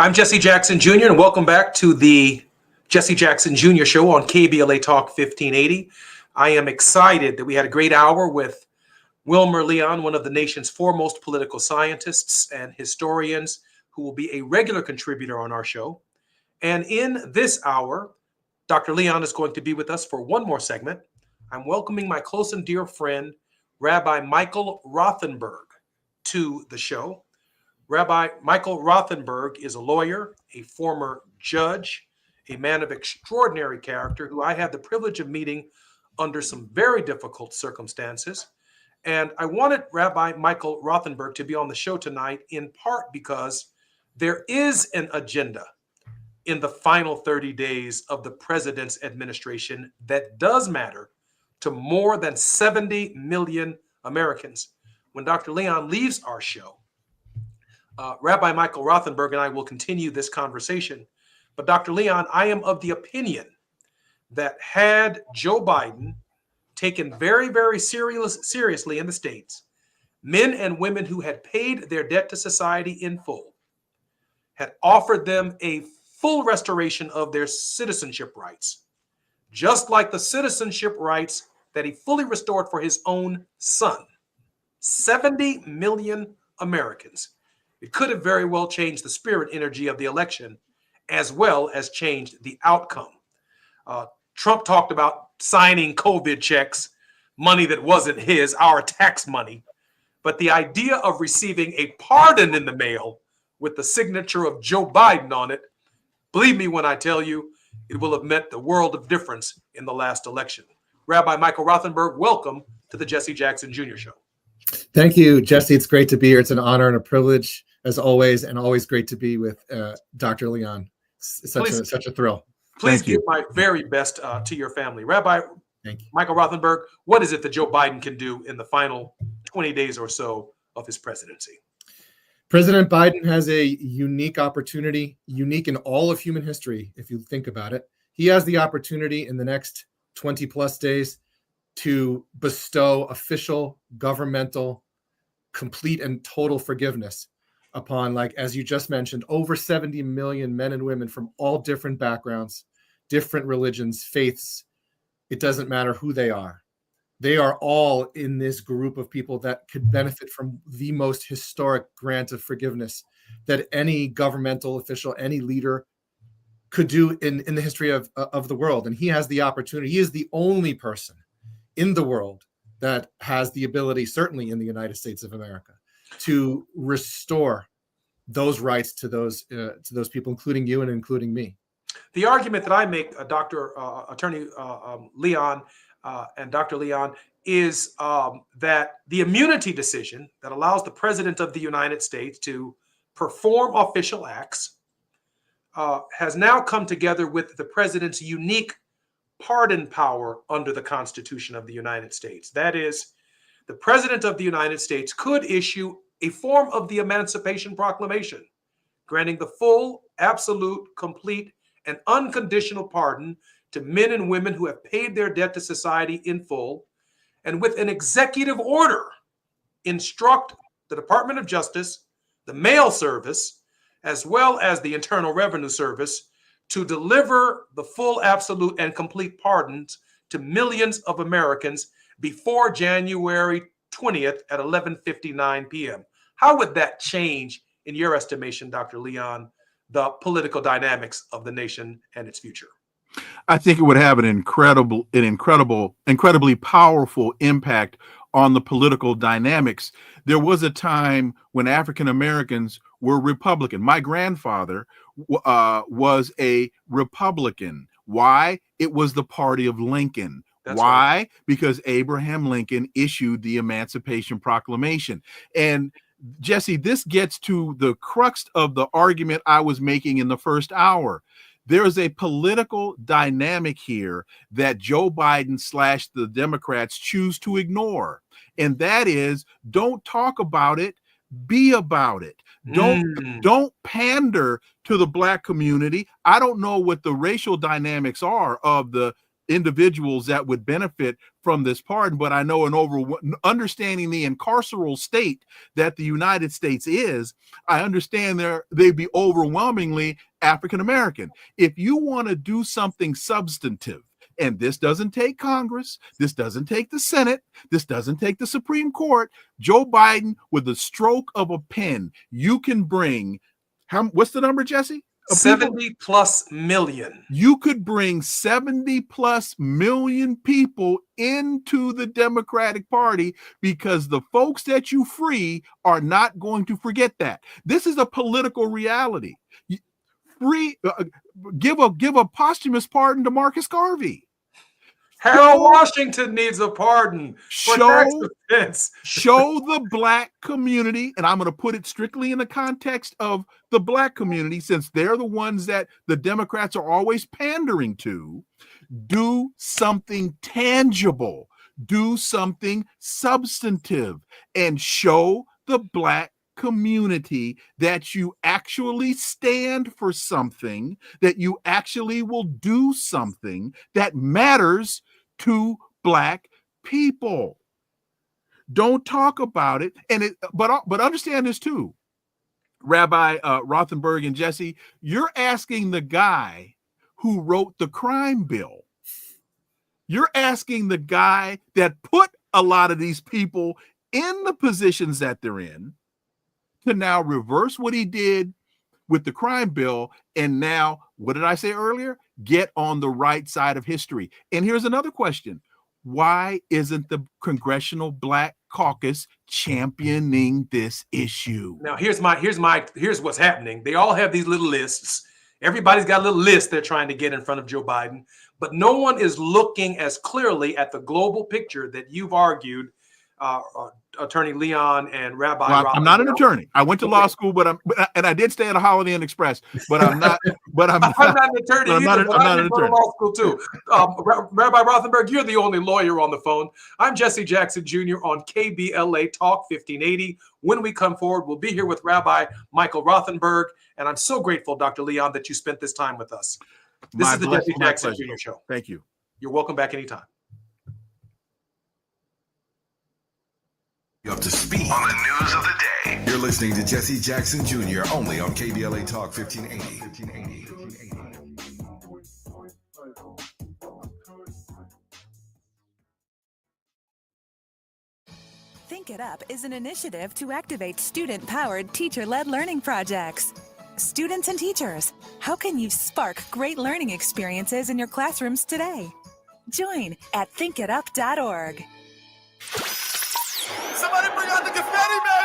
I'm Jesse Jackson Jr., and welcome back to the Jesse Jackson Jr. Show on KBLA Talk 1580. I am excited that we had a great hour with Wilmer Leon, one of the nation's foremost political scientists and historians, who will be a regular contributor on our show. And in this hour, Dr. Leon is going to be with us for one more segment. I'm welcoming my close and dear friend, Rabbi Michael Rothenberg, to the show. Rabbi Michael Rothenberg is a lawyer, a former judge, a man of extraordinary character who I had the privilege of meeting under some very difficult circumstances. And I wanted Rabbi Michael Rothenberg to be on the show tonight in part because there is an agenda in the final 30 days of the president's administration that does matter to more than 70 million Americans. When Dr. Leon leaves our show, Rabbi Michael Rothenberg and I will continue this conversation. But Dr. Leon, I am of the opinion that had Joe Biden taken very, very seriously in the States, men and women who had paid their debt to society in full, had offered them a full restoration of their citizenship rights, just like the citizenship rights that he fully restored for his own son. 70 million Americans. It could have very well changed the spirit energy of the election, as well as changed the outcome. Trump talked about signing COVID checks, money that wasn't his, our tax money. But the idea of receiving a pardon in the mail with the signature of Joe Biden on it, believe me when I tell you, it will have meant the world of difference in the last election. Rabbi Michael Rothenberg, welcome to the Jesse Jackson Jr. Show. Thank you, Jesse. It's great to be here. It's an honor and a privilege, as always, and always great to be with Dr. Leon. Such a thrill. Please give my very best to your family. Rabbi Michael Rothenberg, what is it that Joe Biden can do in the final 20 days or so of his presidency? President Biden has a unique opportunity, unique in all of human history, if you think about it. He has the opportunity in the next 20 plus days to bestow official, governmental, complete and total forgiveness upon, like, as you just mentioned, over 70 million men and women from all different backgrounds, different religions, faiths. It doesn't matter who they are. They are all in this group of people that could benefit from the most historic grant of forgiveness that any governmental official, any leader could do in the history of the world. And he has the opportunity. He is the only person in the world that has the ability, certainly in the United States of America, to restore those rights to those people, including you and including me. The argument that I make, Attorney Leon and Dr. Leon, is that the immunity decision that allows the President of the United States to perform official acts has now come together with the President's unique pardon power under the Constitution of the United States. That is, the President of the United States could issue a form of the Emancipation Proclamation, granting the full, absolute, complete, and unconditional pardon to men and women who have paid their debt to society in full, and with an executive order, instruct the Department of Justice, the Mail Service, as well as the Internal Revenue Service to deliver the full, absolute, and complete pardons to millions of Americans before January 20th at 11:59 p.m. How would that change, in your estimation, Dr. Leon, the political dynamics of the nation and its future? I think it would have an incredibly powerful impact on the political dynamics. There was a time when African Americans were Republican. My grandfather was a Republican. Why? It was the party of Lincoln. That's why? Right. Because Abraham Lincoln issued the Emancipation Proclamation. And Jesse, this gets to the crux of the argument I was making in the first hour. There is a political dynamic here that Joe Biden / the Democrats choose to ignore. And that is, don't talk about it, be about it. Don't pander to the Black community. I don't know what the racial dynamics are of the individuals that would benefit from this pardon, but I know understanding the incarceral state that the United States is, I understand they'd be overwhelmingly African American. If you want to do something substantive, and this doesn't take Congress, this doesn't take the Senate, this doesn't take the Supreme Court, Joe Biden, with the stroke of a pen, you can bring, what's the number, Jesse? 70 plus million. You could bring 70 plus million people into the Democratic Party because the folks that you free are not going to forget that. This is a political reality. Give a posthumous pardon to Marcus Garvey. Harold Washington needs a pardon for tax offense. Show the Black community, and I'm going to put it strictly in the context of the Black community, since they're the ones that the Democrats are always pandering to. Do something tangible, do something substantive, and show the Black community that you actually stand for something, that you actually will do something that matters to Black people. Don't talk about it, but understand this too, Rabbi Rothenberg and Jesse. You're asking the guy who wrote the crime bill. You're asking the guy that put a lot of these people in the positions that they're in to now reverse what he did with the crime bill. And now, what did I say earlier? Get on the right side of history. And here's another question. Why isn't the Congressional Black Caucus championing this issue? Now, here's what's happening. They all have these little lists. Everybody's got a little list they're trying to get in front of Joe Biden, but no one is looking as clearly at the global picture that you've argued, Attorney Leon and Rabbi. Well, I'm not an attorney. I went to law school, but I did stay at a Holiday Inn Express. But I'm not. But I'm not an attorney. I'm not an attorney. Law school too. Rabbi Rothenberg, you're the only lawyer on the phone. I'm Jesse Jackson Jr. on KBLA Talk 1580. When we come forward, we'll be here with Rabbi Michael Rothenberg, and I'm so grateful, Dr. Leon, that you spent this time with us. This is the Jesse Jackson Jr. Show. Thank you. You're welcome back anytime. Up to speed on the news of the day. You're listening to Jesse Jackson Jr. only on KBLA Talk 1580. Think It Up is an initiative to activate student-powered, teacher-led learning projects. Students and teachers, how can you spark great learning experiences in your classrooms today? Join at thinkitup.org. Somebody bring out the confetti, baby!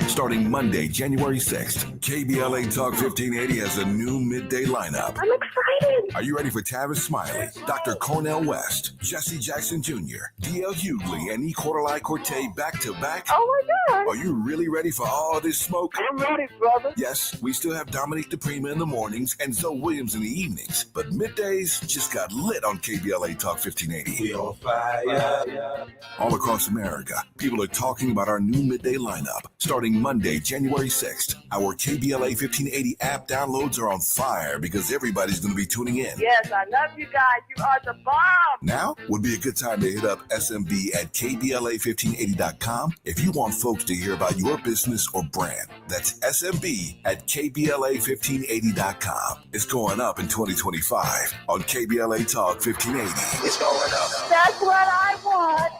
Starting Monday, January 6th, KBLA Talk 1580 has a new midday lineup. I'm excited. Are you ready for Tavis Smiley, Dr. Cornel West, Jesse Jackson Jr., D.L. Hughley, and E. Cordelai Corte back-to-back? Oh, my God. Are you really ready for all this smoke? I'm ready, brother. Yes, we still have Dominique DePrima in the mornings and Zoe Williams in the evenings, but middays just got lit on KBLA Talk 1580. We on fire. All across America, people are talking about our new midday lineup. Starting Monday, January 6th, our KBLA 1580 app downloads are on fire because everybody's going to be tuning in. Yes, I love you guys. You are the bomb. Now would be a good time to hit up SMB at KBLA1580.com if you want folks to hear about your business or brand. That's SMB at KBLA1580.com. It's going up in 2025 on KBLA Talk 1580. It's going up. That's what I want.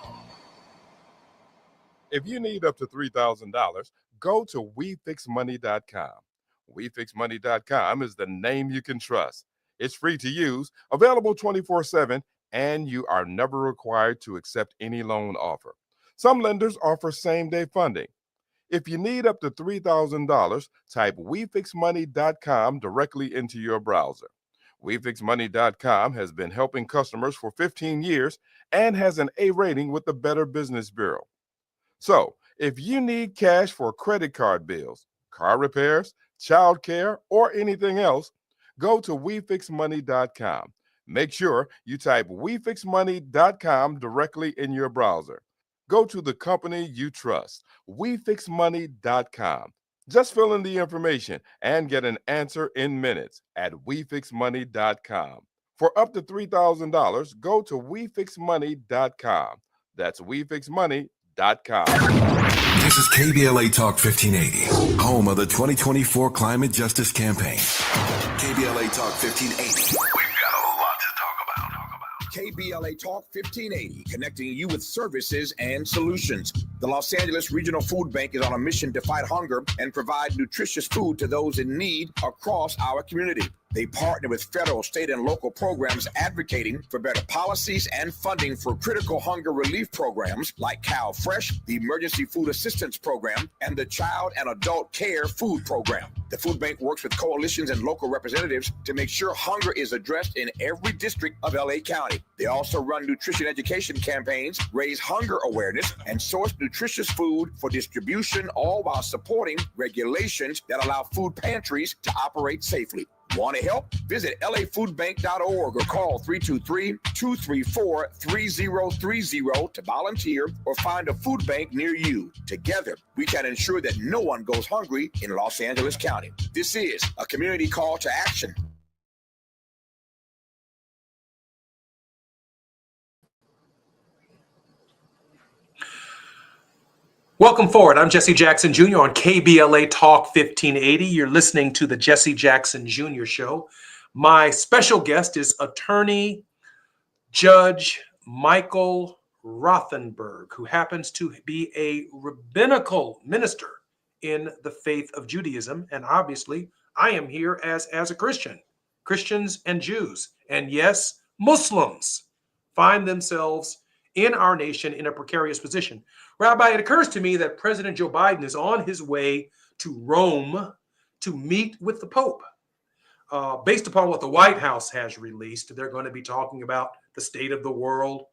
If you need up to $3,000, go to WeFixMoney.com. WeFixMoney.com is the name you can trust. It's free to use, available 24/7, and you are never required to accept any loan offer. Some lenders offer same-day funding. If you need up to $3,000, type WeFixMoney.com directly into your browser. WeFixMoney.com has been helping customers for 15 years and has an A rating with the Better Business Bureau. So, if you need cash for credit card bills, car repairs, child care, or anything else, go to WeFixMoney.com. Make sure you type WeFixMoney.com directly in your browser. Go to the company you trust, WeFixMoney.com. Just fill in the information and get an answer in minutes at WeFixMoney.com. For up to $3,000, go to wefixmoney.com. That's wefixmoney.com. This is KBLA Talk 1580, home of the 2024 Climate Justice Campaign. KBLA Talk 1580. We've got a lot to talk about. KBLA Talk 1580, connecting you with services and solutions. The Los Angeles Regional Food Bank is on a mission to fight hunger and provide nutritious food to those in need across our community. They partner with federal, state, and local programs advocating for better policies and funding for critical hunger relief programs like Cow Fresh, the Emergency Food Assistance Program, and the Child and Adult Care Food Program. The food bank works with coalitions and local representatives to make sure hunger is addressed in every district of LA County. They also run nutrition education campaigns, raise hunger awareness, and source nutritious food for distribution, all while supporting regulations that allow food pantries to operate safely. Want to help? Visit lafoodbank.org or call 323-234-3030 to volunteer or find a food bank near you. Together, we can ensure that no one goes hungry in Los Angeles County. This is a community call to action. Welcome forward. I'm Jesse Jackson Jr. on KBLA Talk 1580. You're listening to the Jesse Jackson Jr. Show. My special guest is attorney Judge Michael Rothenberg, who happens to be a rabbinical minister in the faith of Judaism. And obviously, I am here as a Christian. Christians and Jews, and yes, Muslims find themselves in our nation in a precarious position. Rabbi, it occurs to me that President Joe Biden is on his way to Rome to meet with the Pope. Based upon what the White House has released, they're going to be talking about the state of the world.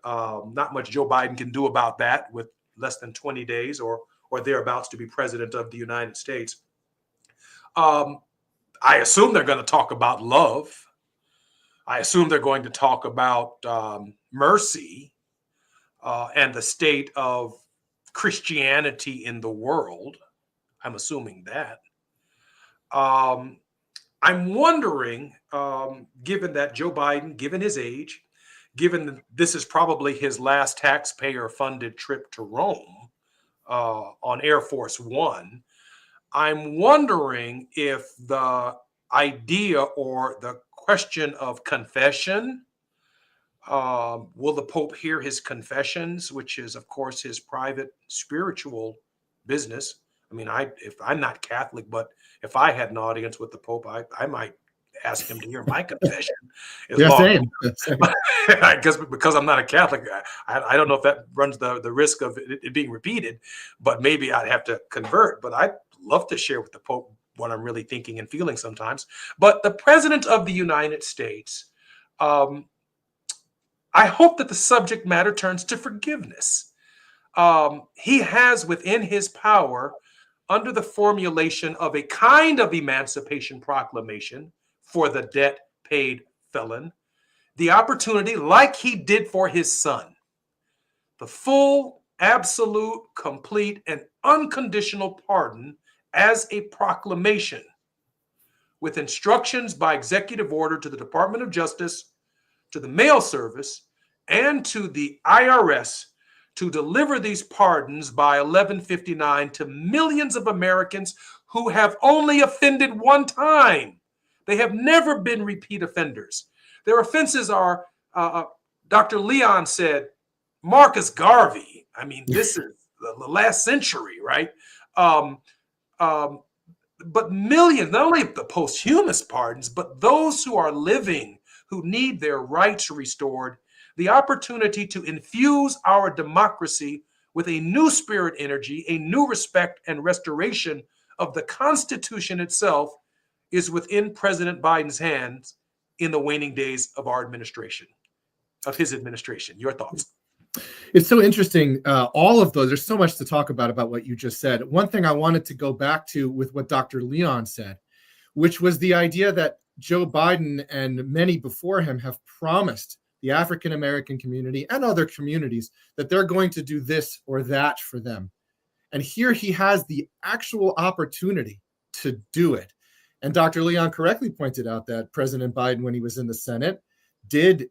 Not much Joe Biden can do about that with less than 20 days or thereabouts to be president of the United States. I assume they're going to talk about love. I assume they're going to talk about mercy and the state of Christianity in the world. I'm assuming that. I'm wondering, given that Joe Biden, given his age, given that this is probably his last taxpayer-funded trip to Rome on Air Force One, I'm wondering if the idea or the question of confession, will the Pope hear his confessions, which is, of course, his private spiritual business? I mean, if I'm not Catholic, but if I had an audience with the Pope, I might ask him to hear my confession. Same. I guess because I'm not a Catholic, I don't know if that runs the risk of it being repeated, but maybe I'd have to convert. But I'd love to share with the Pope what I'm really thinking and feeling sometimes. But the President of the United States, I hope that the subject matter turns to forgiveness. He has within his power, under the formulation of a kind of emancipation proclamation for the debt-paid felon, the opportunity, like he did for his son, the full, absolute, complete, and unconditional pardon as a proclamation with instructions by executive order to the Department of Justice, to the mail service, and to the IRS to deliver these pardons by 11:59 to millions of Americans who have only offended one time. They have never been repeat offenders. Their offenses are, Dr. Leon said, Marcus Garvey. I mean, this is the last century, right? But millions, not only the posthumous pardons, but those who are living, who need their rights restored, the opportunity to infuse our democracy with a new spirit energy, a new respect and restoration of the Constitution itself is within President Biden's hands in the waning days of our administration, of his administration. Your thoughts? It's so interesting. All of those, there's so much to talk about what you just said. One thing I wanted to go back to with what Dr. Leon said, which was the idea that Joe Biden and many before him have promised the African-American community and other communities that they're going to do this or that for them. And here he has the actual opportunity to do it. And Dr. Leon correctly pointed out that President Biden, when he was in the Senate, did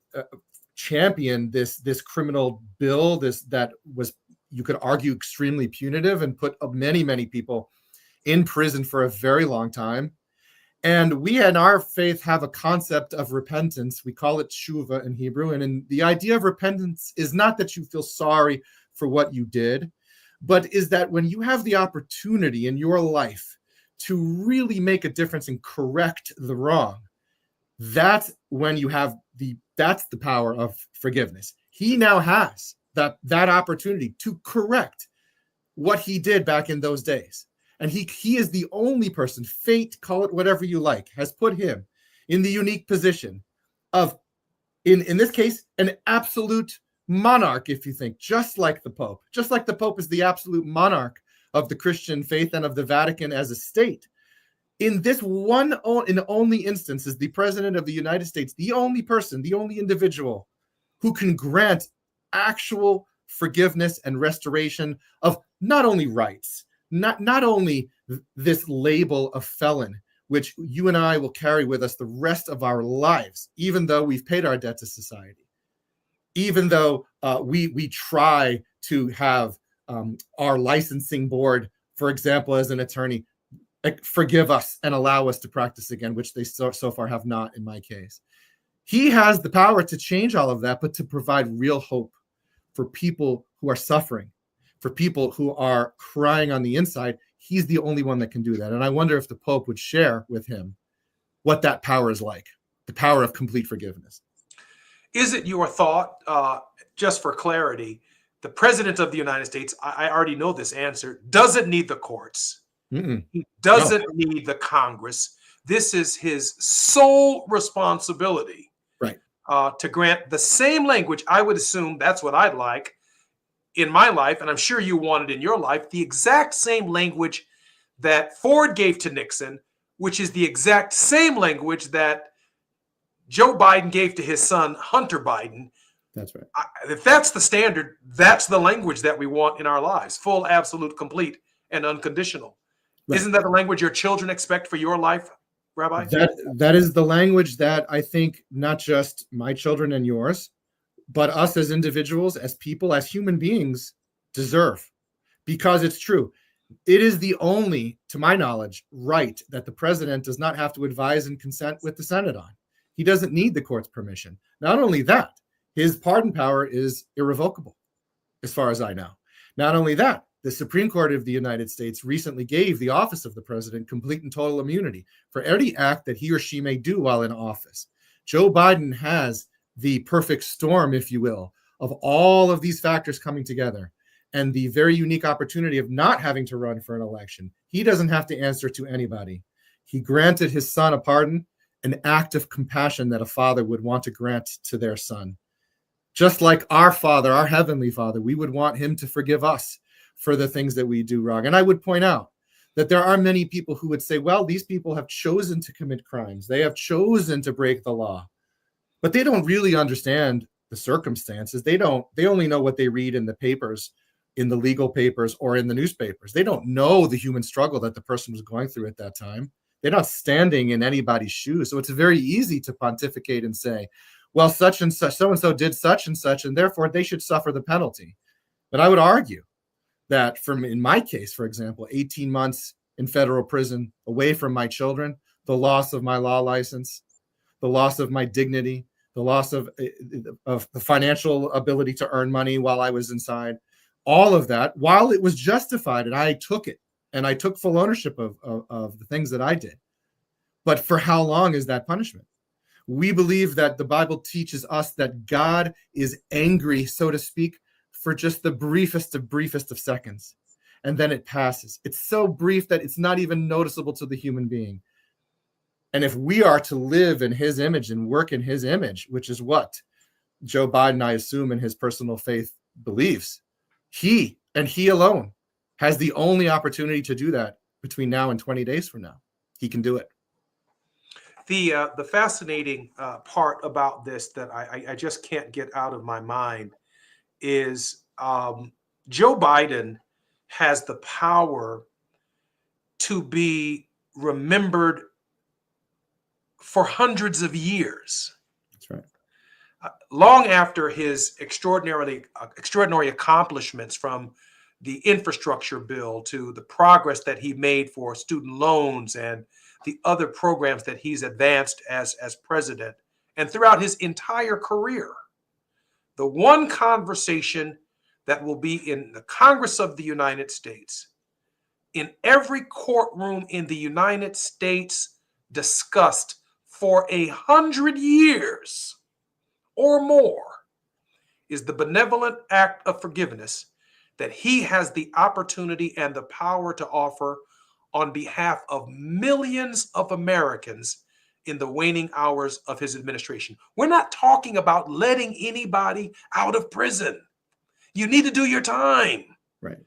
champion this criminal bill, that was, you could argue, extremely punitive and put many people in prison for a very long time. And we in our faith have a concept of repentance. We call it tshuva in Hebrew. And the idea of repentance is not that you feel sorry for what you did, but is that when you have the opportunity in your life to really make a difference and correct the wrong, that's when you have that's the power of forgiveness. He now has that opportunity to correct what he did back in those days. And he is the only person, fate, call it whatever you like, has put him in the unique position of, in this case, an absolute monarch, if you think, just like the Pope. Just like the Pope is the absolute monarch of the Christian faith and of the Vatican as a state. In this one and only instance is the President of the United States, the only person, the only individual who can grant actual forgiveness and restoration of not only rights, not only this label of felon, which you and I will carry with us the rest of our lives, even though we've paid our debt to society, even though we try to have our licensing board, for example, as an attorney, forgive us and allow us to practice again, which they so far have not in my case. He has the power to change all of that, but to provide real hope for people who are suffering, for people who are crying on the inside. He's the only one that can do that. And I wonder if the Pope would share with him what that power is like, the power of complete forgiveness. Is it your thought, just for clarity, the President of the United States, I already know this answer, doesn't need the courts. He doesn't need the Congress. This is his sole responsibility, right? To grant the same language. I would assume that's what I'd like in my life, and I'm sure you want it in your life, the exact same language that Ford gave to Nixon, which is the exact same language that Joe Biden gave to his son, Hunter Biden. That's right. If that's the standard, that's the language that we want in our lives: full, absolute, complete, and unconditional. Right. Isn't that the language your children expect for your life, Rabbi? That is the language that I think not just my children and yours, but us as individuals, as people, as human beings deserve, because it's true. It is the only, to my knowledge, right that the president does not have to advise and consent with the Senate on. He doesn't need the court's permission. Not only that, his pardon power is irrevocable, as far as I know. Not only that, the Supreme Court of the United States recently gave the office of the president complete and total immunity for any act that he or she may do while in office. Joe Biden has the perfect storm, if you will, of all of these factors coming together, and the very unique opportunity of not having to run for an election. He doesn't have to answer to anybody. He granted his son a pardon, an act of compassion that a father would want to grant to their son. Just like our Father, our Heavenly Father, we would want him to forgive us for the things that we do wrong. And I would point out that there are many people who would say, well, these people have chosen to commit crimes. They have chosen to break the law, but they don't really understand the circumstances. They only know what they read in the papers, in the legal papers, or in the newspapers. They don't know the human struggle that the person was going through at that time. They're not standing in anybody's shoes. So it's very easy to pontificate and say, well, such and such, so-and-so did such and such, and therefore they should suffer the penalty. But I would argue that in my case, for example, 18 months in federal prison away from my children, the loss of my law license, the loss of my dignity, the loss of the financial ability to earn money while I was inside, all of that, while it was justified, and I took it, and I took full ownership of the things that I did. But for how long is that punishment? We believe that the Bible teaches us that God is angry, so to speak, for just the briefest of seconds. And then it passes. It's so brief that it's not even noticeable to the human being. And if we are to live in his image and work in his image, which is what Joe Biden, I assume, in his personal faith believes, he and he alone has the only opportunity to do that between now and 20 days from now. He can do it. The fascinating part about this that I just can't get out of my mind is Joe Biden has the power to be remembered for hundreds of years. That's right. Long after his extraordinary accomplishments, from the infrastructure bill to the progress that he made for student loans and the other programs that he's advanced as president, and throughout his entire career, the one conversation that will be in the Congress of the United States, in every courtroom in the United States, discussed for 100 years or more, is the benevolent act of forgiveness that he has the opportunity and the power to offer on behalf of millions of Americans in the waning hours of his administration. We're not talking about letting anybody out of prison. You need to do your time. Right.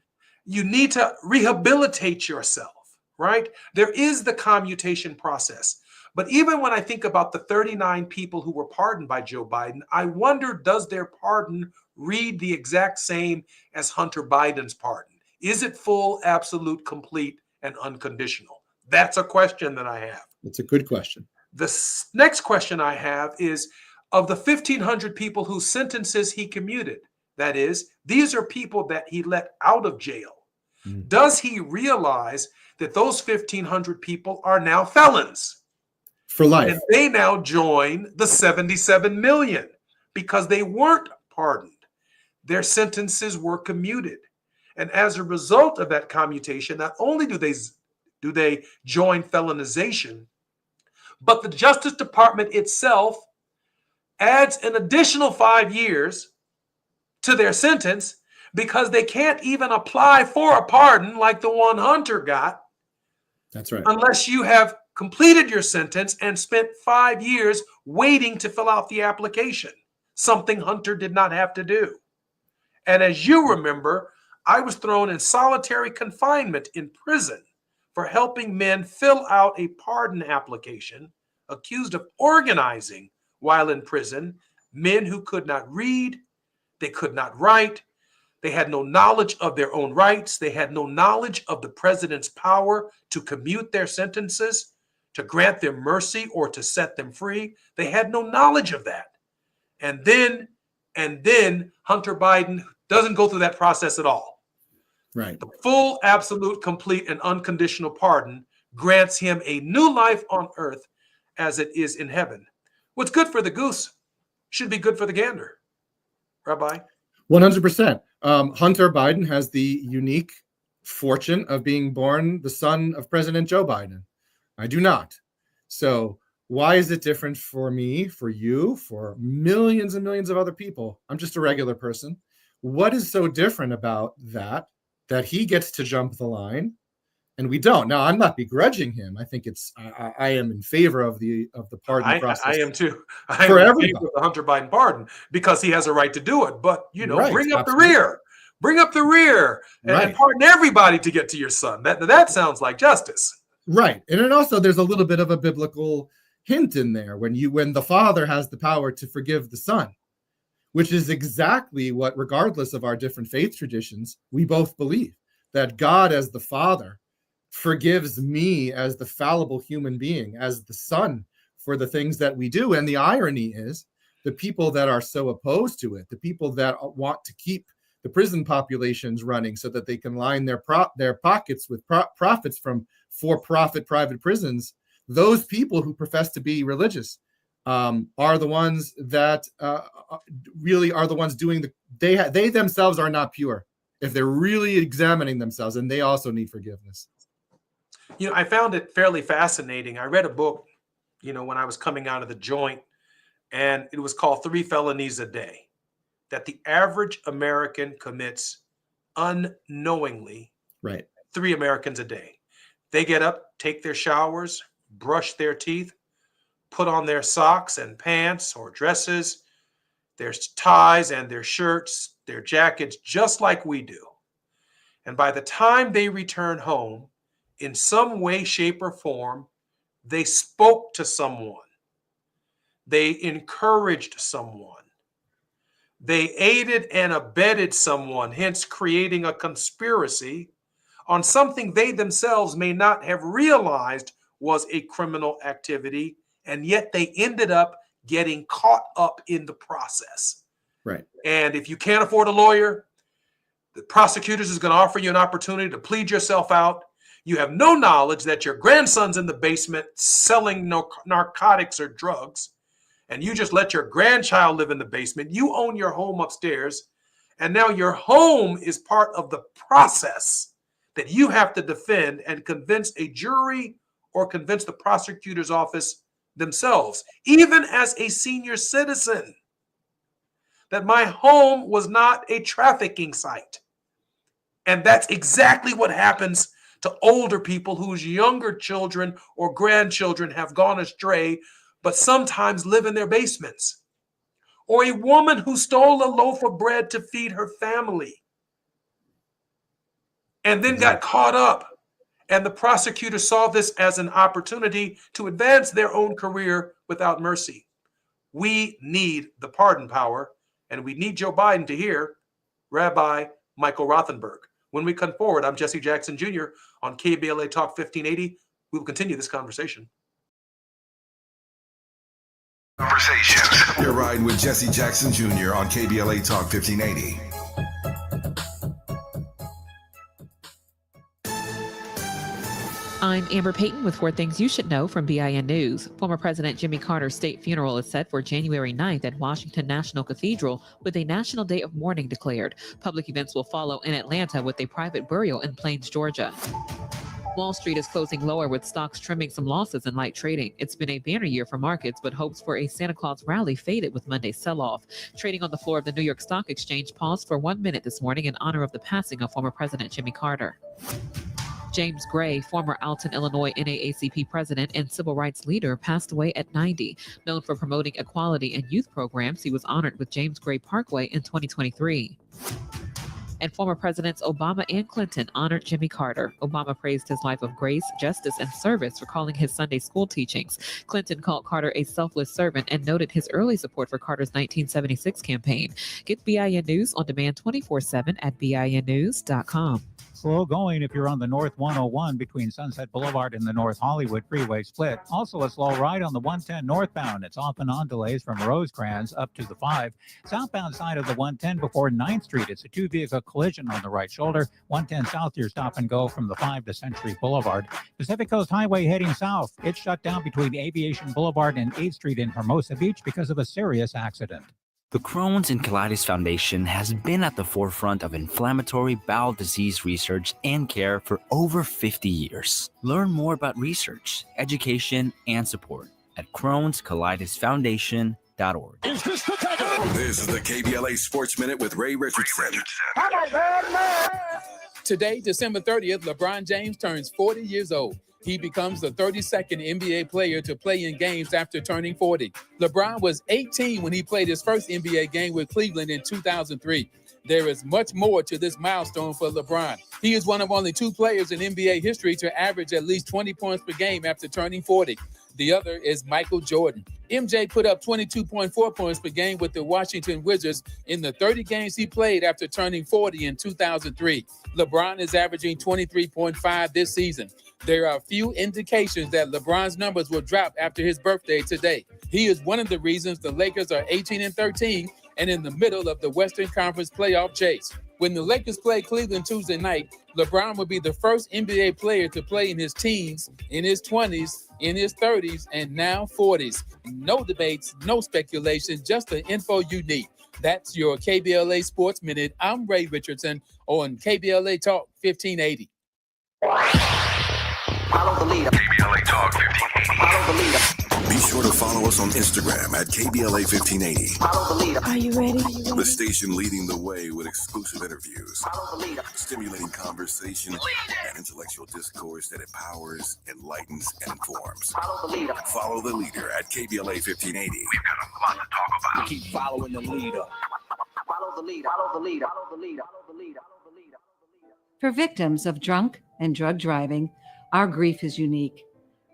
You need to rehabilitate yourself, right? There is the commutation process. But even when I think about the 39 people who were pardoned by Joe Biden, I wonder, does their pardon read the exact same as Hunter Biden's pardon? Is it full, absolute, complete, and unconditional? That's a question that I have. It's a good question. The next question I have is, of the 1,500 people whose sentences he commuted, that is, these are people that he let out of jail. Does he realize that those 1,500 people are now felons? For life. And they now join the 77 million because they weren't pardoned. Their sentences were commuted. And as a result of that commutation, not only do they join felonization, but the Justice Department itself adds an additional 5 years to their sentence because they can't even apply for a pardon like the one Hunter got. That's right. Unless you have completed your sentence and spent 5 years waiting to fill out the application, something Hunter did not have to do. And as you remember, I was thrown in solitary confinement in prison for helping men fill out a pardon application, accused of organizing while in prison, men who could not read, they could not write, they had no knowledge of their own rights, they had no knowledge of the president's power to commute their sentences, to grant them mercy, or to set them free. They had no knowledge of that. And then Hunter Biden doesn't go through that process at all. Right. The full, absolute, complete, and unconditional pardon grants him a new life on earth as it is in heaven. What's good for the goose should be good for the gander. Rabbi? 100%. Hunter Biden has the unique fortune of being born the son of President Joe Biden. I do not. So why is it different for me, for you, for millions and millions of other people? I'm just a regular person. What is so different about that he gets to jump the line and we don't? Now, I'm not begrudging him. I think I am in favor of the pardon process. I am too. I For am in everybody. favor of the Hunter Biden pardon because he has a right to do it. But, Right, bring up absolutely. the rear. Bring up the rear and pardon everybody to get to your son. That sounds like justice. Right. And then also there's a little bit of a biblical hint in there when the father has the power to forgive the son, which is exactly what, regardless of our different faith traditions, we both believe that God as the father forgives me as the fallible human being, as the son, for the things that we do. And the irony is the people that are so opposed to it, the people that want to keep the prison populations running so that they can line their pockets with profits from for-profit private prisons, those people who profess to be religious are the ones that really are the ones doing they themselves are not pure if they're really examining themselves, and they also need forgiveness. I found it fairly fascinating. I read a book, when I was coming out of the joint, and it was called 3 Felonies a Day, that the average American commits unknowingly. Right. 3 Americans a day. They get up, take their showers, brush their teeth, put on their socks and pants or dresses, their ties and their shirts, their jackets, just like we do. And by the time they return home, in some way, shape, or form, they spoke to someone. They encouraged someone. They aided and abetted someone, hence creating a conspiracy on something they themselves may not have realized was a criminal activity and yet they ended up getting caught up in the process. Right. And if you can't afford a lawyer, the prosecutors is going to offer you an opportunity to plead yourself out. You have no knowledge that your grandson's in the basement selling narcotics or drugs, and you just let your grandchild live in the basement. You own your home upstairs, and now your home is part of the process that you have to defend and convince a jury or convince the prosecutor's office themselves, even as a senior citizen, that my home was not a trafficking site. And that's exactly what happens to older people whose younger children or grandchildren have gone astray, but sometimes live in their basements. Or a woman who stole a loaf of bread to feed her family and then got caught up. And the prosecutor saw this as an opportunity to advance their own career without mercy. We need the pardon power, and we need Joe Biden to hear Rabbi Michael Rothenberg. When we come forward, I'm Jesse Jackson Jr. on KBLA Talk 1580. We will continue this conversation. You're riding with Jesse Jackson Jr. on KBLA Talk 1580. I'm Amber Payton with 4 things you should know from BIN News. Former President Jimmy Carter's state funeral is set for January 9th at Washington National Cathedral with a National Day of Mourning declared. Public events will follow in Atlanta with a private burial in Plains, Georgia. Wall Street is closing lower with stocks trimming some losses in light trading. It's been a banner year for markets, but hopes for a Santa Claus rally faded with Monday's sell-off. Trading on the floor of the New York Stock Exchange paused for 1 minute this morning in honor of the passing of former President Jimmy Carter. James Gray, former Alton, Illinois NAACP president and civil rights leader, passed away at 90. Known for promoting equality and youth programs, he was honored with James Gray Parkway in 2023. And former Presidents Obama and Clinton honored Jimmy Carter. Obama praised his life of grace, justice, and service, recalling his Sunday school teachings. Clinton called Carter a selfless servant and noted his early support for Carter's 1976 campaign. Get BIN News on demand 24/7 at BINnews.com. Slow going if you're on the North 101 between Sunset Boulevard and the North Hollywood Freeway split. Also a slow ride on the 110 northbound. It's off and on delays from Rosecrans up to the 5. Southbound side of the 110 before 9th Street. It's a 2-vehicle collision on the right shoulder. 110 south, your stop and go from the 5 to Century Boulevard. Pacific Coast Highway heading south. It's shut down between Aviation Boulevard and 8th Street in Hermosa Beach because of a serious accident. The Crohn's and Colitis Foundation has been at the forefront of inflammatory bowel disease research and care for over 50 years. Learn more about research, education, and support at Crohn'sColitisFoundation.org. This is the KBLA Sports Minute with Ray Richardson. Today, December 30th, LeBron James turns 40 years old. He becomes the 32nd NBA player to play in games after turning 40. LeBron was 18 when he played his first NBA game with Cleveland in 2003. There is much more to this milestone for LeBron. He is one of only 2 players in NBA history to average at least 20 points per game after turning 40. The other is Michael Jordan. MJ put up 22.4 points per game with the Washington Wizards in the 30 games he played after turning 40 in 2003. LeBron is averaging 23.5 this season. There are few indications that LeBron's numbers will drop after his birthday today. He is one of the reasons the Lakers are 18-13 and in the middle of the Western Conference playoff chase. When the Lakers play Cleveland Tuesday night, LeBron will be the first NBA player to play in his teens, in his 20s, in his 30s, and now 40s. No debates, no speculation, just the info you need. That's your KBLA Sports Minute. I'm Ray Richardson on KBLA Talk 1580. Follow the leader. KBLA Talk 1580. Follow the leader. Be sure to follow us on Instagram at KBLA 1580. Follow the leader. Are you ready? The station leading the way with exclusive interviews, follow the leader, stimulating conversation and intellectual discourse that empowers, enlightens, and informs. Follow the leader. Follow the leader at KBLA 1580. We've got a lot to talk about. Keep following the leader. Follow the leader. Follow the leader. Follow the leader. Follow the leader. Follow the leader. For victims of drunk and drug driving, our grief is unique,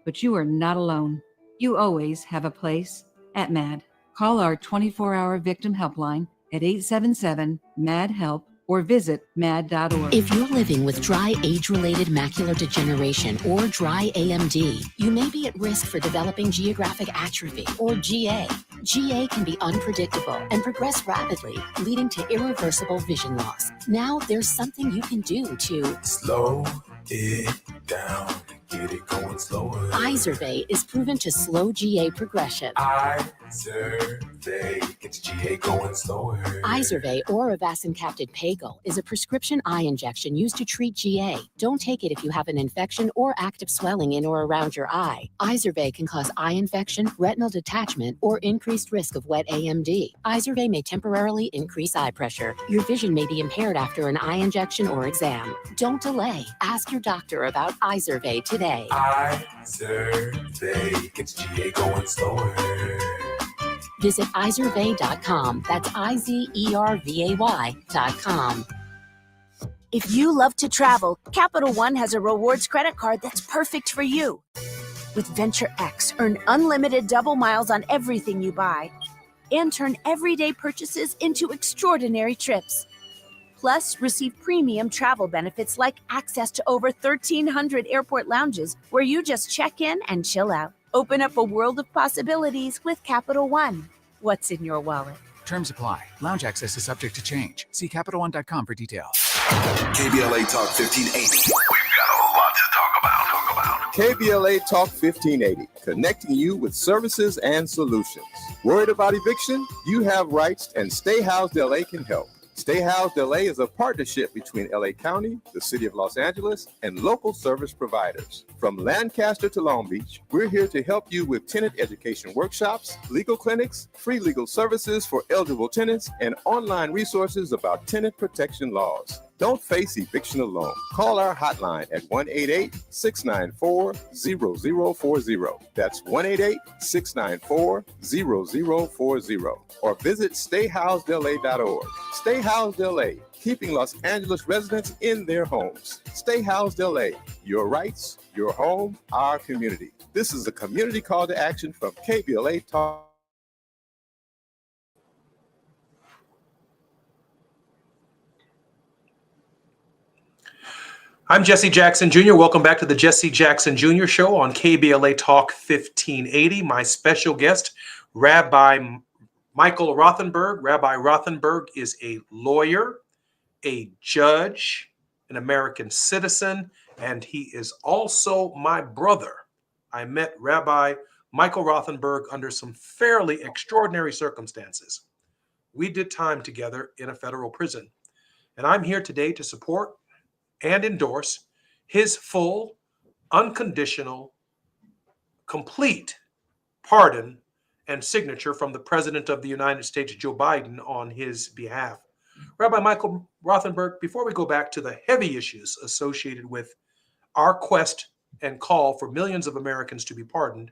but you are not alone. You always have a place at MAD. Call our 24-hour victim helpline at 877-MAD-HELP or visit mad.org. If you're living with dry age-related macular degeneration or dry AMD, you may be at risk for developing geographic atrophy or GA. GA can be unpredictable and progress rapidly, leading to irreversible vision loss. Now there's something you can do to Slow it down. Get it going slower. Izervay is proven to slow GA progression. Izervay gets GA going slower. Izervay or avacincaptad pagel is a prescription eye injection used to treat GA. Don't take it if you have an infection or active swelling in or around your eye. Izervay can cause eye infection, retinal detachment, or increased risk of wet AMD. Izervay may temporarily increase eye pressure. Your vision may be impaired after an eye injection or exam. Don't delay. Ask your doctor about Izervay today. Izervay gets GA going slower. Visit Izervay.com. That's IZERVAY.com. If you love to travel, Capital One has a rewards credit card that's perfect for you. With Venture X, earn unlimited double miles on everything you buy and turn everyday purchases into extraordinary trips. Plus, receive premium travel benefits like access to over 1,300 airport lounges where you just check in and chill out. Open up a world of possibilities with Capital One. What's in your wallet? Terms apply. Lounge access is subject to change. See CapitalOne.com for details. KBLA Talk 1580. We've got a lot to talk about. KBLA Talk 1580, connecting you with services and solutions. Worried about eviction? You have rights, and Stay Housed LA can help. Stay Housed LA is a partnership between LA County, the City of Los Angeles, and local service providers. From Lancaster to Long Beach, we're here to help you with tenant education workshops, legal clinics, free legal services for eligible tenants, and online resources about tenant protection laws. Don't face eviction alone. Call our hotline at 1-888-694-0040. That's 1-888-694-0040. Or visit stayhousedla.org. Stay Housed LA, keeping Los Angeles residents in their homes. Stay Housed LA, your rights, your home, our community. This is a community call to action from KBLA Talk. I'm Jesse Jackson Jr. Welcome back to the Jesse Jackson Jr. Show on KBLA Talk 1580. My special guest, Rabbi Michael Rothenberg. Rabbi Rothenberg is a lawyer, a judge, an American citizen, and he is also my brother. I met Rabbi Michael Rothenberg under some fairly extraordinary circumstances. We did time together in a federal prison, and I'm here today to support and endorse his full, unconditional, complete pardon and signature from the President of the United States, Joe Biden, on his behalf. Rabbi Michael Rothenberg, before we go back to the heavy issues associated with our quest and call for millions of Americans to be pardoned,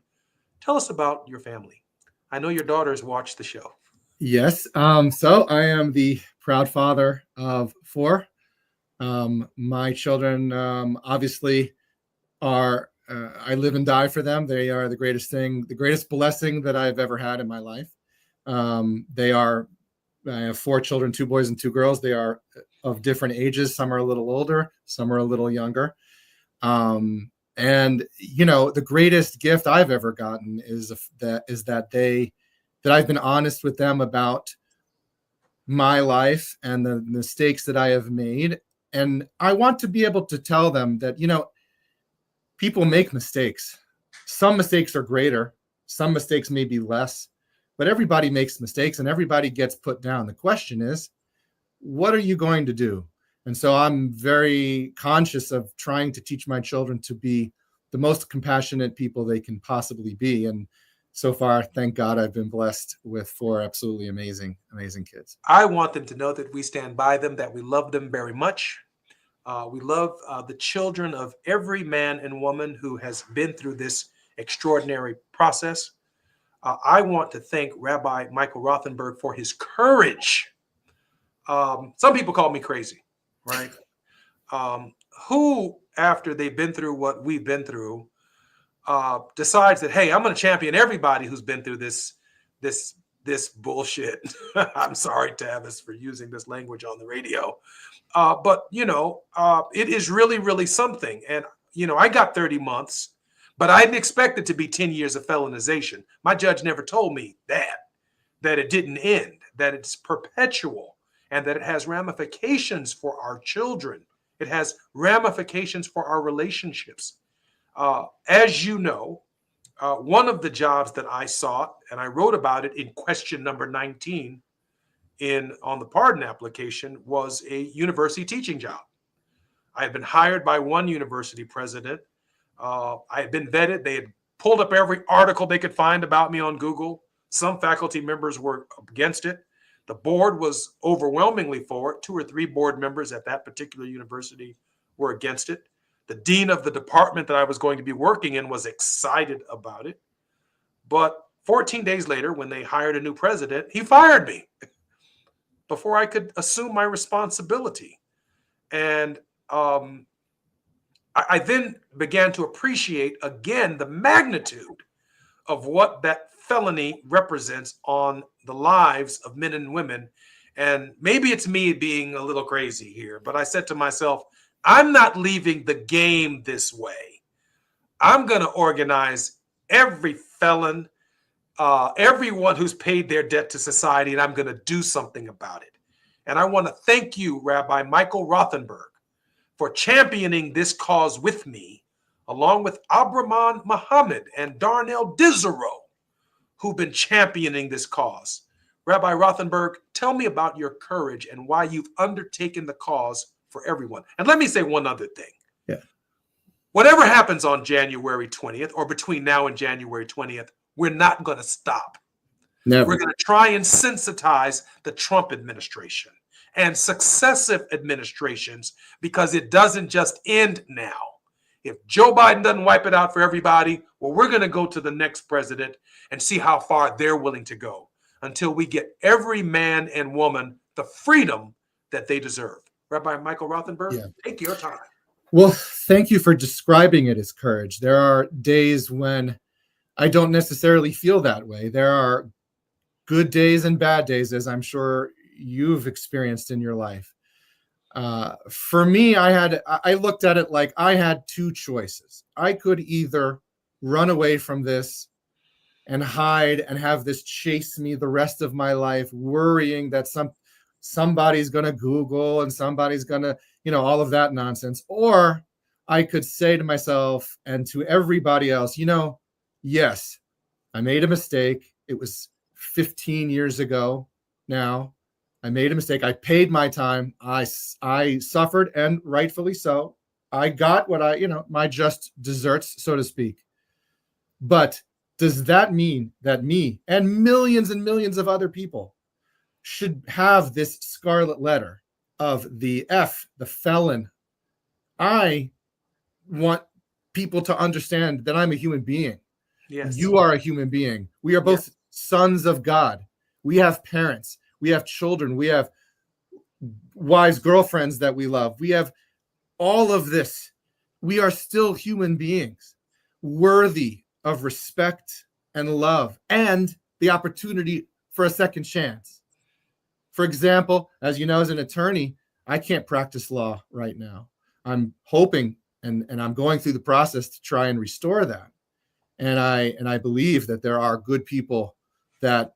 tell us about your family. I know your daughters watch the show. Yes. So I am the proud father of 4. My children obviously are, I live and die for them. They are the greatest thing, the greatest blessing that I've ever had in my life. I have 4 children, 2 boys and 2 girls. They are of different ages. Some are a little older, some are a little younger. And, you know, the greatest gift I've ever gotten is that I've been honest with them about my life and the mistakes that I have made. And I want to be able to tell them that, you know, people make mistakes. Some mistakes are greater. Some mistakes may be less, but everybody makes mistakes and everybody gets put down. The question is, what are you going to do? And so I'm very conscious of trying to teach my children to be the most compassionate people they can possibly be. And so far, thank God, I've been blessed with 4 absolutely amazing kids. I want them to know that we stand by them, that we love them very much. We love the children of every man and woman who has been through this extraordinary process. I want to thank Rabbi Michael Rothenberg for his courage. Some people call me crazy, right? Who, after they've been through what we've been through, decides that, hey, I'm going to champion everybody who's been through this this bullshit. I'm sorry, Tavis, for using this language on the radio. But, it is really, really something. And, I got 30 months, but I didn't expect it to be 10 years of felonization. My judge never told me that it didn't end, that it's perpetual, and that it has ramifications for our children. It has ramifications for our relationships. As you know, one of the jobs that I sought, and I wrote about it in question number 19 on the pardon application, was a university teaching job. I had been hired by one university president. I had been vetted. They had pulled up every article they could find about me on Google. Some faculty members were against it. The board was overwhelmingly for it. 2 or 3 board members at that particular university were against it. The dean of the department that I was going to be working in was excited about it. But 14 days later, when they hired a new president, he fired me before I could assume my responsibility. And I then began to appreciate again the magnitude of what that felony represents on the lives of men and women. And maybe it's me being a little crazy here, but I said to myself, I'm not leaving the game this way. I'm going to organize every felon, everyone who's paid their debt to society, and I'm going to do something about it. And I want to thank you, Rabbi Michael Rothenberg, for championing this cause with me, along with Abraman Muhammad and Darnell Dizzero, who've been championing this cause. Rabbi Rothenberg, tell me about your courage and why you've undertaken the cause for everyone. And let me say one other thing. Yeah. Whatever happens on January 20th or between now and January 20th, we're not going to stop. Never. We're going to try and sensitize the Trump administration and successive administrations, because it doesn't just end now. If Joe Biden doesn't wipe it out for everybody, well, we're going to go to the next president and see how far they're willing to go until we get every man and woman the freedom that they deserve. Rabbi Michael Rothenberg, take your time. Well, thank you for describing it as courage. There are days when I don't necessarily feel that way. There are good days and bad days, as I'm sure you've experienced in your life. For me, I looked at it like I had 2 choices. I could either run away from this and hide and have this chase me the rest of my life, worrying that somebody's going to Google and somebody's going to, all of that nonsense. Or I could say to myself and to everybody else, yes, I made a mistake. It was 15 years ago now. I made a mistake. I paid my time. I suffered, and rightfully so. I got what my just desserts, so to speak. But does that mean that me and millions of other people should have this scarlet letter of the felon? I want people to understand that I'm a human being. Yes. You are a human being. We are both sons of God. We have parents. We have children. We have wives, girlfriends that we love. We have all of this. We are still human beings, worthy of respect and love and the opportunity for a second chance. For example, as you know, as an attorney, I can't practice law right now. I'm hoping and I'm going through the process to try and restore that. And I believe that there are good people that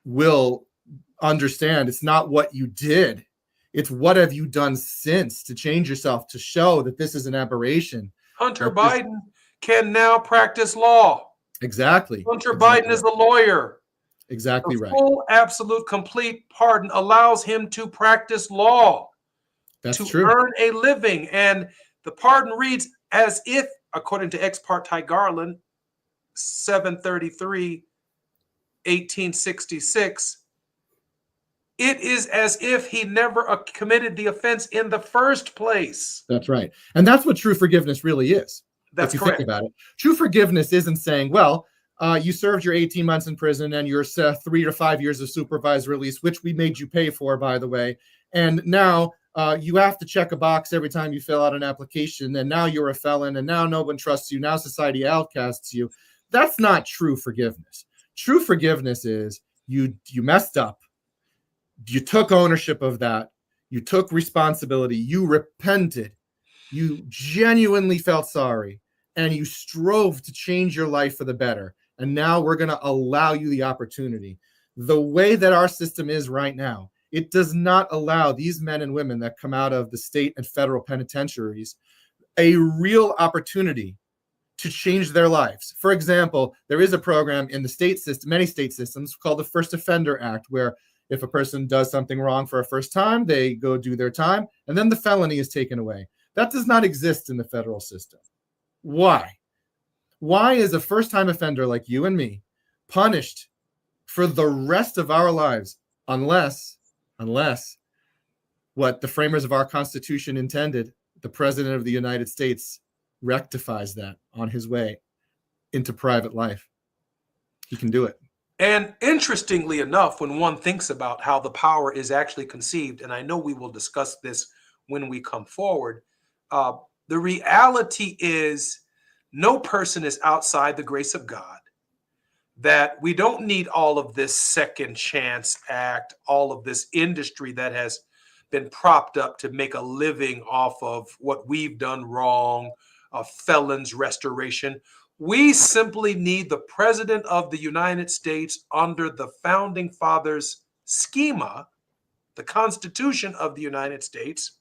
will understand it's not what you did. It's what have you done since to change yourself, to show that this is an aberration. Hunter Biden can now practice law. Exactly. Hunter Biden is a lawyer. Exactly right. Full, absolute, complete pardon allows him to practice law. That's to true. Earn a living. And the pardon reads as if, according to Ex parte Garland, 733, 1866, it is as if he never committed the offense in the first place. That's right. And that's what true forgiveness really is. That's if you correct. Think about it. True forgiveness isn't saying, well, you served your 18 months in prison and your 3 to 5 years of supervised release, which we made you pay for, by the way. And now you have to check a box every time you fill out an application. And now you're a felon. And now no one trusts you. Now society outcasts you. That's not true forgiveness. True forgiveness is You messed up. You took ownership of that. You took responsibility. You repented. You genuinely felt sorry, and you strove to change your life for the better. And now we're going to allow you the opportunity. The way that our system is right now, it does not allow these men and women that come out of the state and federal penitentiaries a real opportunity to change their lives. For example, there is a program in the state system, many state systems, called the First Offender Act, where if a person does something wrong for a first time, they go do their time, and then the felony is taken away. That does not exist in the federal system. Why? Why is a first-time offender like you and me punished for the rest of our lives unless what the framers of our Constitution intended, the President of the United States rectifies that on his way into private life? He can do it. And interestingly enough, when one thinks about how the power is actually conceived, and I know we will discuss this when we come forward, the reality is no person is outside the grace of God, that we don't need all of this Second Chance Act, all of this industry that has been propped up to make a living off of what we've done wrong, felons restoration. We simply need the President of the United States under the Founding Fathers' schema, the Constitution of the United States,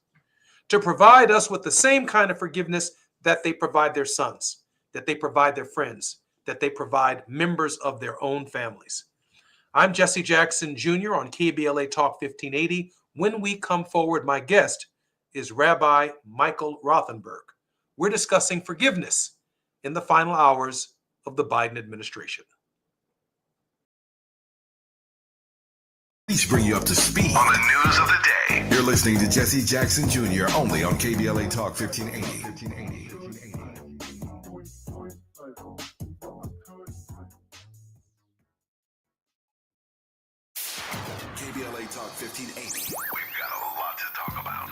to provide us with the same kind of forgiveness that they provide their sons, that they provide their friends, that they provide members of their own families. I'm Jesse Jackson Jr. on KBLA Talk 1580. When we come forward, my guest is Rabbi Michael Rothenberg. We're discussing forgiveness in the final hours of the Biden administration. Please bring you up to speed on the news of the day. You're listening to Jesse Jackson Jr. only on KBLA Talk 1580. KBLA Talk 1580. We've got a lot to talk about.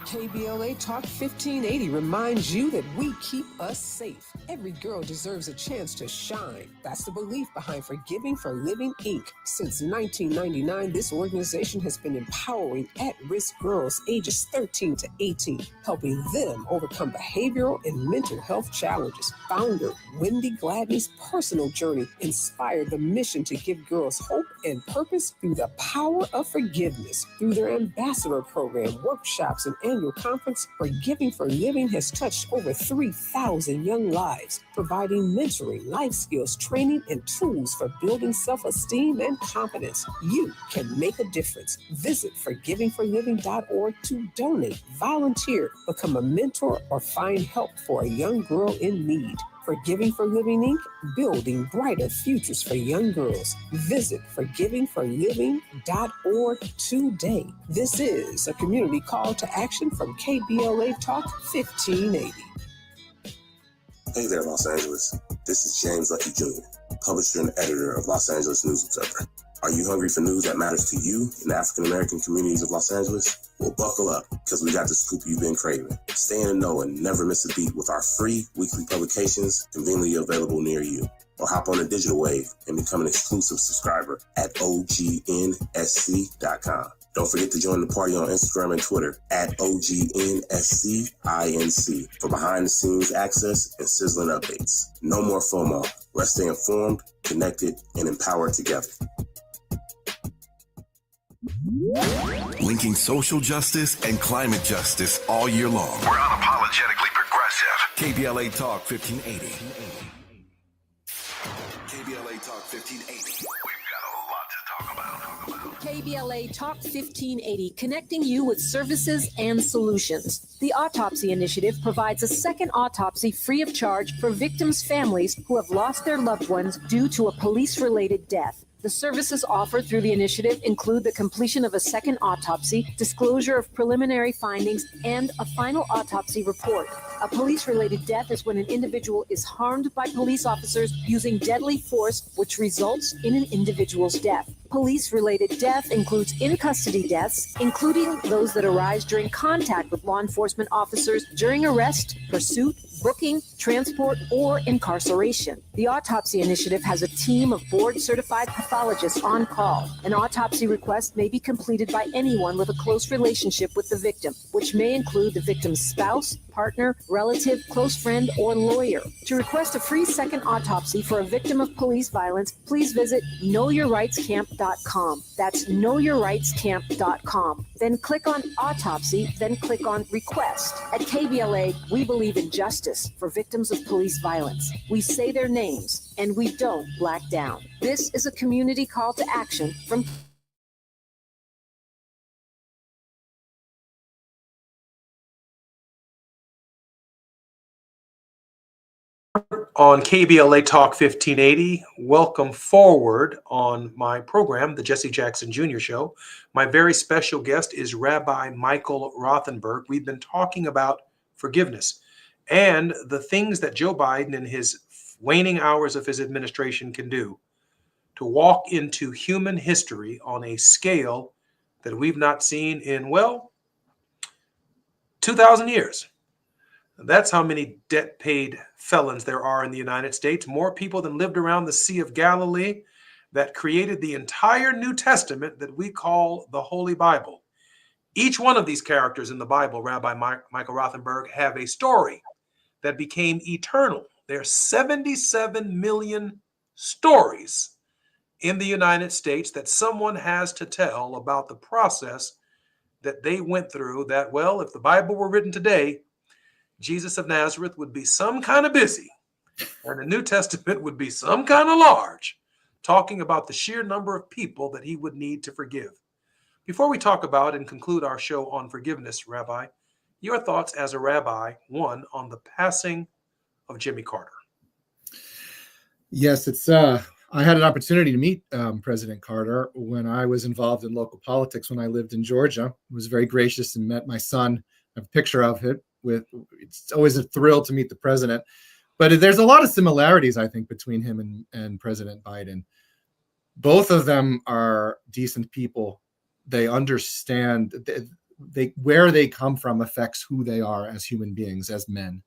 KBLA Talk 1580 reminds you that we keep us safe. Every girl deserves a chance to shine. That's the belief behind Forgiving for Living, Inc. Since 1999, this organization has been empowering at-risk girls ages 13 to 18, helping them overcome behavioral and mental health challenges. Founder Wendy Gladney's personal journey inspired the mission to give girls hope and purpose through the power of forgiveness. Through their ambassador program, workshops, and annual conference, Forgiving for Living has touched over 3,000 young lives, providing mentoring, life skills, training, and tools for building self-esteem and confidence. You can make a difference. Visit forgivingforliving.org to donate, volunteer, become a mentor, or find help for a young girl in need. Forgiving for Living, Inc., building brighter futures for young girls. Visit forgivingforliving.org today. This is a community call to action from KBLA Talk 1580. Hey there, Los Angeles. This is James Lucky Jr., publisher and editor of Los Angeles News Observer. Are you hungry for news that matters to you in the African-American communities of Los Angeles? Well, buckle up, because we got the scoop you've been craving. Stay in the know and never miss a beat with our free weekly publications conveniently available near you. Or hop on the digital wave and become an exclusive subscriber at OGNSC.com. Don't forget to join the party on Instagram and Twitter at OGNSCINC for behind-the-scenes access and sizzling updates. No more FOMO. Let's stay informed, connected, and empowered together. Linking social justice and climate justice all year long. We're unapologetically progressive. KBLA Talk 1580. KBLA Talk 1580. We've got a lot to talk about. KBLA Talk 1580, connecting you with services and solutions. The Autopsy Initiative provides a second autopsy free of charge for victims' families who have lost their loved ones due to a police-related death. The services offered through the initiative include the completion of a second autopsy, disclosure of preliminary findings, and a final autopsy report. A police-related death is when an individual is harmed by police officers using deadly force, which results in an individual's death. Police-related death includes in-custody deaths, including those that arise during contact with law enforcement officers during arrest, pursuit, booking, transport, or incarceration. The Autopsy Initiative has a team of board-certified pathologists on call. An autopsy request may be completed by anyone with a close relationship with the victim, which may include the victim's spouse, partner, relative, close friend, or lawyer. To request a free second autopsy for a victim of police violence, please visit knowyourrightscamp.com. That's knowyourrightscamp.com. Then click on Autopsy, then click on Request. At KBLA, we believe in justice for victims of police violence. We say their names, and we don't black down. This is a community call to action from on KBLA Talk 1580. Welcome forward on my program, the Jesse Jackson Jr. Show. My very special guest is Rabbi Michael Rothenberg. We've been talking about forgiveness and the things that Joe Biden in his waning hours of his administration can do to walk into human history on a scale that we've not seen in, well, 2,000 years. That's how many debt-paid felons there are in the United States. More people than lived around the Sea of Galilee, that created the entire New Testament that we call the Holy Bible. Each one of these characters in the Bible, Rabbi Michael Rothenberg, have a story that became eternal. There are 77 million stories in the United States that someone has to tell about the process that they went through that, well, if the Bible were written today, Jesus of Nazareth would be some kind of busy, and the New Testament would be some kind of large, talking about the sheer number of people that he would need to forgive. Before we talk about and conclude our show on forgiveness, Rabbi, your thoughts as a rabbi, one, on the passing of Jimmy Carter. Yes, I had an opportunity to meet President Carter when I was involved in local politics when I lived in Georgia. He was very gracious and met my son. I have a picture of him. It's always a thrill to meet the president, but there's a lot of similarities, I think, between him and President Biden. Both of them are decent people. They understand where they come from affects who they are as human beings, as men.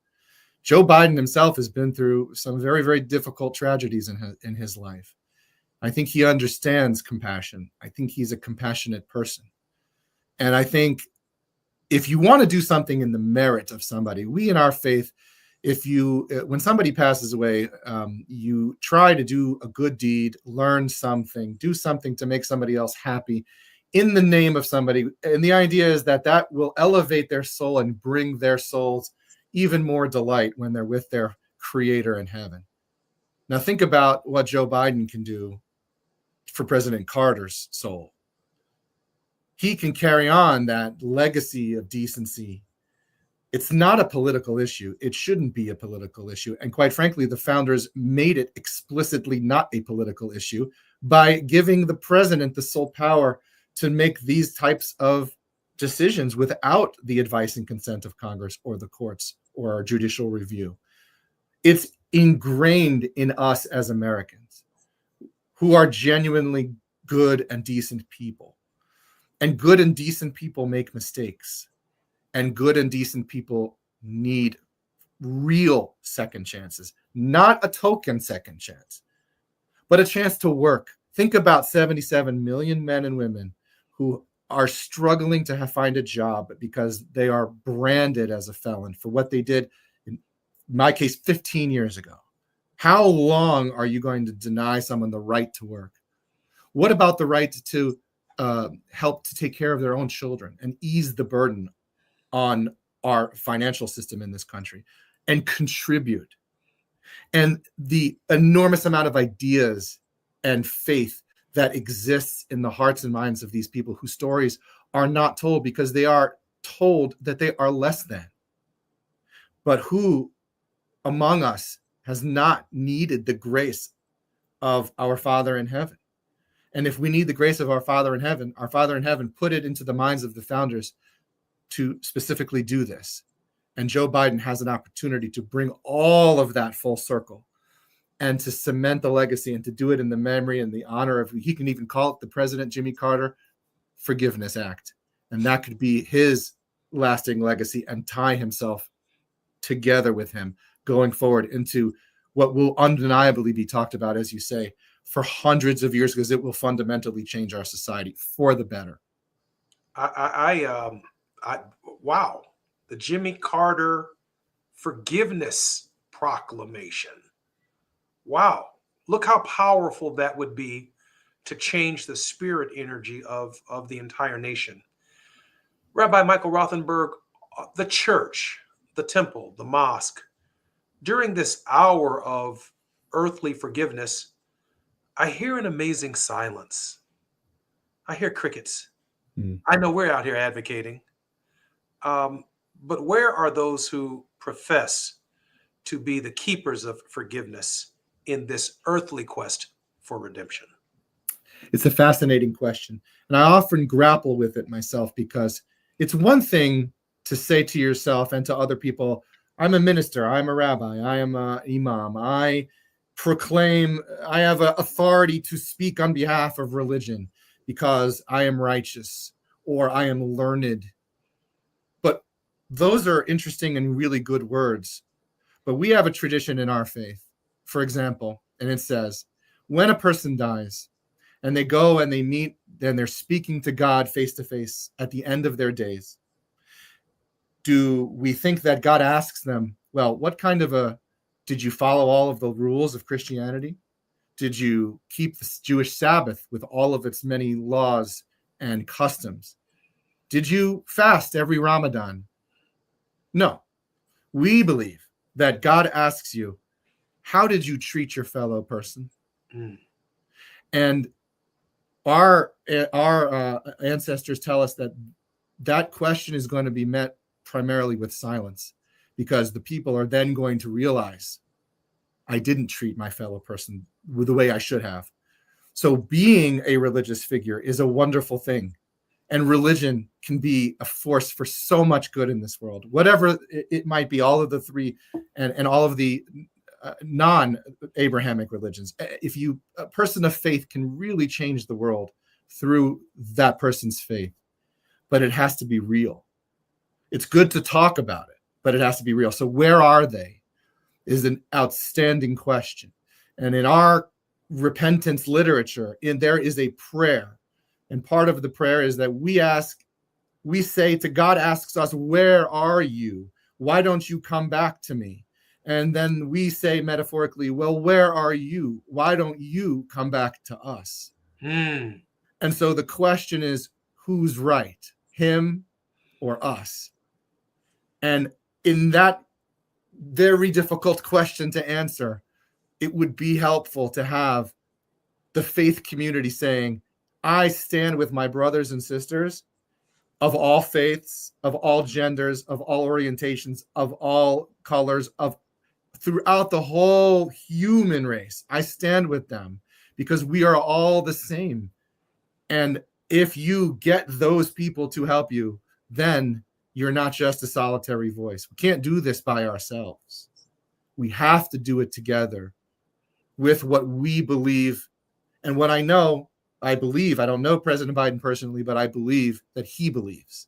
Joe Biden himself has been through some very, very difficult tragedies in his life. I think he understands compassion. I think he's a compassionate person. And I think if you want to do something in the merit of somebody, we in our faith, when somebody passes away, you try to do a good deed, learn something, do something to make somebody else happy in the name of somebody. And the idea is that will elevate their soul and bring their souls even more delight when they're with their creator in heaven. Now think about what Joe Biden can do for President Carter's soul. He can carry on that legacy of decency. It's not a political issue. It shouldn't be a political issue. And quite frankly, the founders made it explicitly not a political issue by giving the president the sole power to make these types of decisions without the advice and consent of Congress or the courts or our judicial review. It's ingrained in us as Americans who are genuinely good and decent people. And good and decent people make mistakes. And good and decent people need real second chances, not a token second chance, but a chance to work. Think about 77 million men and women who are struggling to find a job because they are branded as a felon for what they did, in my case, 15 years ago. How long are you going to deny someone the right to work? What about the right to help to take care of their own children and ease the burden on our financial system in this country and contribute? And the enormous amount of ideas and faith that exists in the hearts and minds of these people whose stories are not told because they are told that they are less than. But who among us has not needed the grace of our Father in heaven? And if we need the grace of our Father in heaven put it into the minds of the founders to specifically do this. And Joe Biden has an opportunity to bring all of that full circle and to cement the legacy and to do it in the memory and the honor of, he can even call it the President Jimmy Carter Forgiveness Act. And that could be his lasting legacy and tie himself together with him going forward into what will undeniably be talked about, as you say, for hundreds of years, because it will fundamentally change our society for the better. Wow. The Jimmy Carter Forgiveness Proclamation. Wow. Look how powerful that would be to change the spirit energy of the entire nation. Rabbi Michael Rothenberg, the church, the temple, the mosque, during this hour of earthly forgiveness, I hear an amazing silence. I hear crickets. I know we're out here advocating. But where are those who profess to be the keepers of forgiveness in this earthly quest for redemption? It's a fascinating question. And I often grapple with it myself, because it's one thing to say to yourself and to other people, I'm a minister, I'm a rabbi, I am an imam, I proclaim, I have an authority to speak on behalf of religion because I am righteous or I am learned. But those are interesting and really good words. But we have a tradition in our faith, for example, and it says, when a person dies and they go and they meet, then they're speaking to God face to face at the end of their days, do we think that God asks them, well, what kind of did you follow all of the rules of Christianity? Did you keep the Jewish Sabbath with all of its many laws and customs? Did you fast every Ramadan? No. We believe that God asks you, how did you treat your fellow person? And our ancestors tell us that question is going to be met primarily with silence, because the people are then going to realize, I didn't treat my fellow person the way I should have. So being a religious figure is a wonderful thing. And religion can be a force for so much good in this world, whatever it might be, all of the three and all of the non-Abrahamic religions. If a person of faith can really change the world through that person's faith, but it has to be real. It's good to talk about it, but it has to be real. So where are they is an outstanding question. And in our repentance literature, there is a prayer. And part of the prayer is that we say to God, asks us, where are you? Why don't you come back to me? And then we say metaphorically, well, where are you? Why don't you come back to us? And so the question is, who's right, him or us? And in that very difficult question to answer, it would be helpful to have the faith community saying, I stand with my brothers and sisters of all faiths, of all genders, of all orientations, of all colors, of throughout the whole human race. I stand with them because we are all the same. And if you get those people to help you, then you're not just a solitary voice. We can't do this by ourselves. We have to do it together with what we believe. And what I know, I believe, I don't know President Biden personally, but I believe that he believes.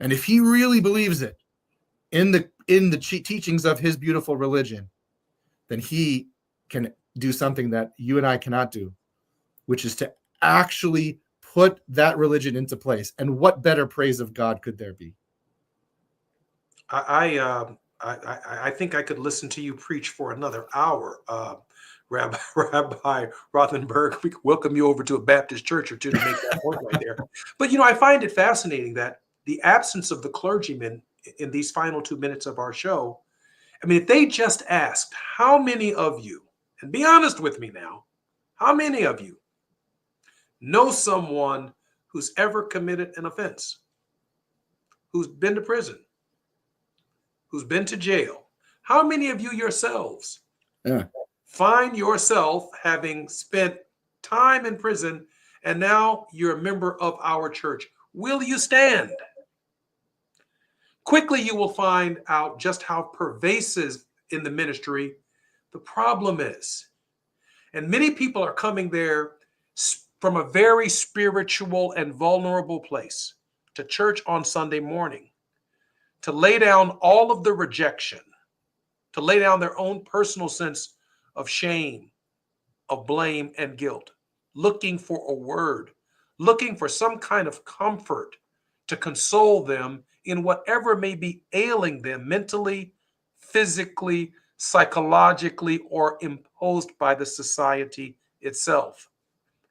And if he really believes it in the teachings of his beautiful religion, then he can do something that you and I cannot do, which is to actually put that religion into place. And what better praise of God could there be? I think I could listen to you preach for another hour, Rabbi Rothenberg. We could welcome you over to a Baptist church or two to make that point right there. But I find it fascinating that the absence of the clergymen in these final 2 minutes of our show. I mean, if they just asked, how many of you, and be honest with me now, how many of you know someone who's ever committed an offense, who's been to prison, who's been to jail? How many of you yourselves find yourself having spent time in prison and now you're a member of our church? Will you stand? Quickly, you will find out just how pervasive in the ministry the problem is. And many people are coming there from a very spiritual and vulnerable place to church on Sunday morning to lay down all of the rejection, to lay down their own personal sense of shame, of blame, and guilt, looking for a word, looking for some kind of comfort to console them in whatever may be ailing them mentally, physically, psychologically, or imposed by the society itself.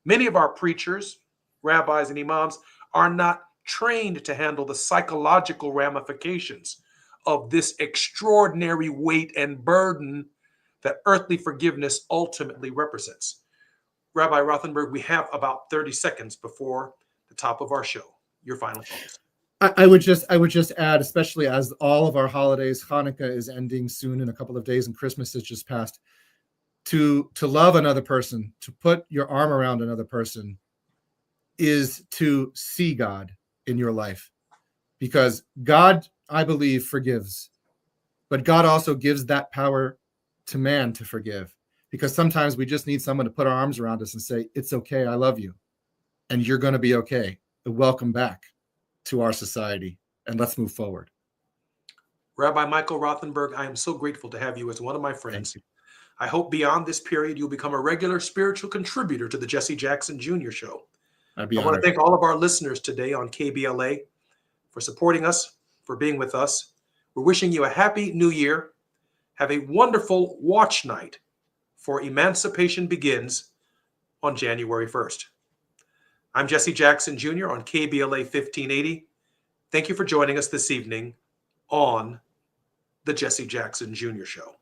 Many of our preachers, rabbis, and imams are not trained to handle the psychological ramifications of this extraordinary weight and burden that earthly forgiveness ultimately represents. Rabbi Rothenberg, we have about 30 seconds before the top of our show. Your final thoughts. I would just add, especially as all of our holidays, Hanukkah is ending soon in a couple of days, and Christmas has just passed. To love another person, to put your arm around another person, is to see God in your life, because God, I believe, forgives, but God also gives that power to man to forgive, because sometimes we just need someone to put our arms around us and say, it's okay, I love you, and you're going to be okay. Welcome back to our society, and let's move forward. Rabbi Michael Rothenberg, I am so grateful to have you as one of my friends. I hope beyond this period you'll become a regular spiritual contributor to the Jesse Jackson Jr. Show. I want to thank all of our listeners today on KBLA for supporting us, for being with us. We're wishing you a happy new year. Have a wonderful watch night for Emancipation Begins on January 1st. I'm Jesse Jackson Jr. on KBLA 1580. Thank you for joining us this evening on the Jesse Jackson Jr. Show.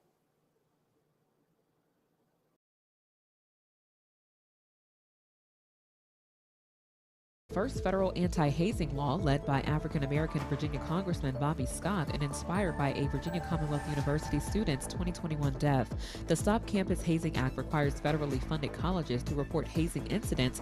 First federal anti-hazing law led by African-American Virginia Congressman Bobby Scott and inspired by a Virginia Commonwealth University student's 2021 death. The Stop Campus Hazing Act requires federally funded colleges to report hazing incidents